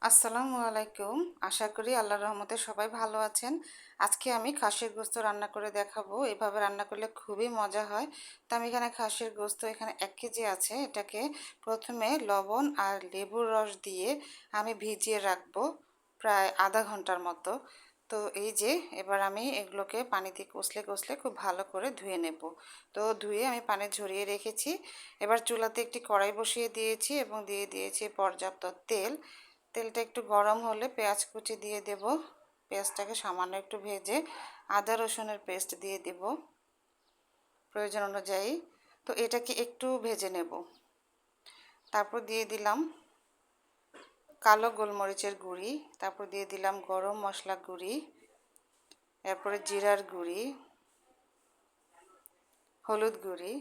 আসসালামু আলাইকুম। আশা করি আল্লাহর রহমতে সবাই ভালো আছেন। আজকে আমি খাসির গোশত রান্না করে দেখাবো। এভাবে রান্না করলে খুবই মজা হয়। তো আমি এখানে খাসির গোশত এখানে ১ কেজি আছে। এটাকে প্রথমে লবণ আর লেবুর রস দিয়ে আমি ভিজিয়ে রাখবো প্রায় আধা ঘন্টার মতো। তো এই যে এবার আমি এগুলোকে পানি দিয়ে কষলে কষলে খুব ভালো করে ধুয়ে নেব। তো ধুয়ে আমি পানি ঝরিয়ে রেখেছি। এবার চুলাতে একটি কড়াই বসিয়ে দিয়েছি এবং দিয়ে দিয়েছি পর্যাপ্ত তেল। তেলটা একটু গরম হলে পেঁয়াজ কুচি দিয়ে দেব। পেঁয়াজটাকে সামান্য একটু ভেজে আদা রসুনের পেস্ট দিয়ে দেব প্রয়োজন অনুযায়ী। তো এটাকে একটু ভেজে নেব। তারপর দিয়ে দিলাম কালো গোলমরিচের গুঁড়ি, তারপর দিয়ে দিলাম গরম মশলা গুঁড়ি, এরপরে জিরার গুঁড়ি, হলুদ গুঁড়ি,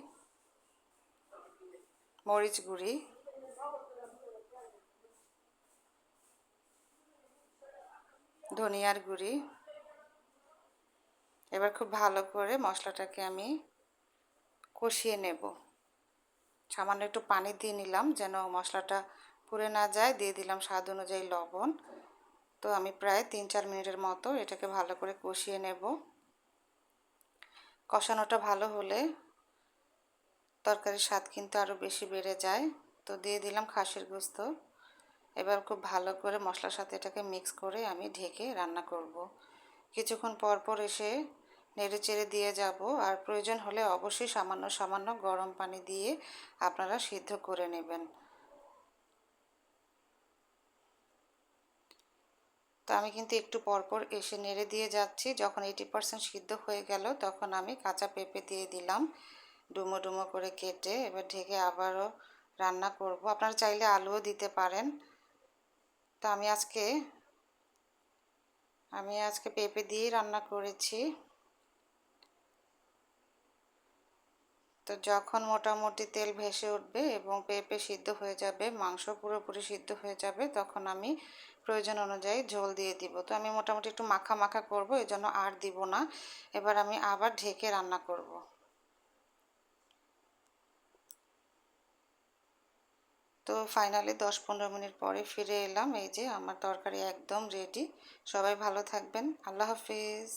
মরিচ গুঁড়ি, ধনিয়ার গুঁড়ি। এবার খুব ভালো করে মশলাটাকে আমি কষিয়ে নেব। সামান্য একটু পানি দিয়ে নিলাম যেন মশলাটা পুড়ে না যায়। দিয়ে দিলাম স্বাদ অনুযায়ী লবণ। তো আমি প্রায় ৩-৪ মিনিটের মতো এটাকে ভালো করে কষিয়ে নেব। কষানোটা ভালো হলে তরকারির স্বাদ কিন্তু আরও বেশি বেড়ে যায়। তো দিয়ে দিলাম খাসির গোশত। এবার খুব ভালো করে মশলার সাথে এটাকে মিক্স করে আমি ঢেকে রান্না করব। কিছুক্ষণ পর পর এসে নেড়ে চেড়ে দিয়ে যাব। আর প্রয়োজন হলে অবশ্যই সামান্য সামান্য গরম পানি দিয়ে আপনারা সিদ্ধ করে নেবেন। তো আমি কিন্তু একটু পরপর এসে নেড়ে দিয়ে যাচ্ছি। যখন 80% সিদ্ধ হয়ে গেল তখন আমি কাঁচা পেঁপে দিয়ে দিলাম ডুমো ডুমো করে কেটে। এবার ঢেকে আবারও রান্না করব। আপনারা চাইলে আলুও দিতে পারেন। তো আমি আজকে পেঁপে দিয়েই রান্না করেছি। তো যখন মোটামুটি তেল ভেসে উঠবে এবং পেঁপে সিদ্ধ হয়ে যাবে, মাংস পুরোপুরি সিদ্ধ হয়ে যাবে, তখন আমি প্রয়োজন অনুযায়ী ঝোল দিয়ে দিব। তো আমি মোটামুটি একটু মাখা মাখা করব, এজন্য আর দিব না। এবার আমি আবার ঢেকে রান্না করব। তো ফাইনালি 10-15 মিনিট পরে ফিরে এলাম। এই যে আমার তরকারি একদম রেডি। সবাই ভালো থাকবেন। আল্লাহ হাফিজ।